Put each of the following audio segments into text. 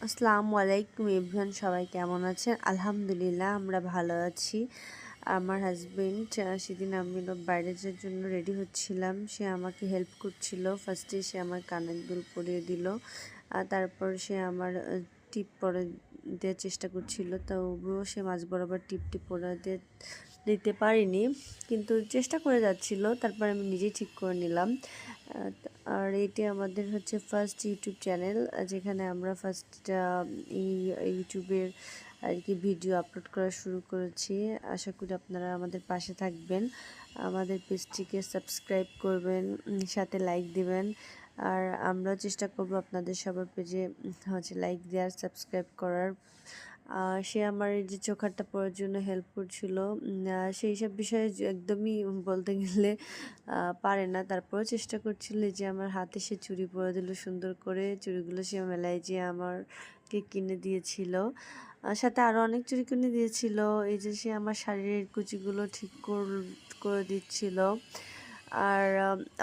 আসসালামু আলাইকুম এভরিওয়ান, সবাই কেমন আছেন? আলহামদুলিল্লাহ আমরা ভালো আছি। আমার হাজবেন্ড সেদিন আমি বাইরে যাওয়ার জন্য রেডি হচ্ছিলাম, সে আমাকে হেল্প করছিল। ফার্স্টে সে আমার কানের দুল পরিয়ে দিল, আর তারপর সে আমার টিপ পরে দেওয়ার চেষ্টা করছিল, তবুও সে মাঝ বরাবর টিপটি পরে দিতে পারিনি, কিন্তু চেষ্টা করে যাচ্ছিল। তারপর আমি নিজেই ঠিক করে নিলাম। আর এটি আমাদের হচ্ছে ফার্স্ট ইউটিউব চ্যানেল, যেখানে আমরা ফার্স্ট এই ইউটিউবের আর কি ভিডিও আপলোড করা শুরু করেছি। আশা করি আপনারা আমাদের পাশে থাকবেন, আমাদের পেজটিকে সাবস্ক্রাইব করবেন, সাথে লাইক দিবেন। আর আমরাও চেষ্টা করব আপনাদের সবার পেজে হচ্ছে লাইক দেওয়ার, সাবস্ক্রাইব করার। সে আমার এই যে চোখারটা পরার জন্য হেল্প করছিল। সেই সব বিষয়ে একদমই বলতে গেলে পারে না, তারপরেও চেষ্টা করছিল। যে আমার হাতে সে চুড়ি পরে দিল সুন্দর করে, চুড়িগুলো সে মেলায় যে আমারকে কিনে দিয়েছিল, সাথে আরও অনেক চুড়ি কিনে দিয়েছিল। এই যে সে আমার শাড়ির কুচিগুলো ঠিক করে দিচ্ছিল। আর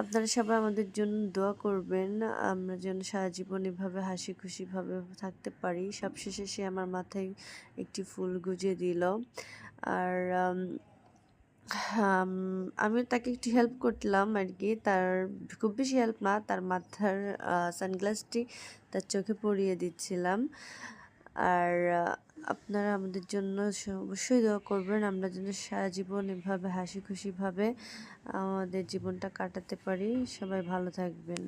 আপনারা সবাই আমাদের জন্য দোয়া করবেন, আমরা যেন সারা জীবন এভাবে হাসি খুশিভাবে থাকতে পারি। সবশেষে সে আমার মাথায় একটি ফুল গুজে দিল। আর আমিও তাকে একটু হেল্প করলাম আর কি, তার খুব বেশি হেল্প না, তার মাথার সানগ্লাসটি তার চোখে পরিয়ে দিচ্ছিলাম। আর আপনারা আমাদের জন্য অবশ্যই দোয়া করবেন, আমরা যেন সারা জীবন এভাবে হাসি খুশিভাবে আমাদের জীবনটা কাটাতে পারি। সবাই ভালো থাকবেন।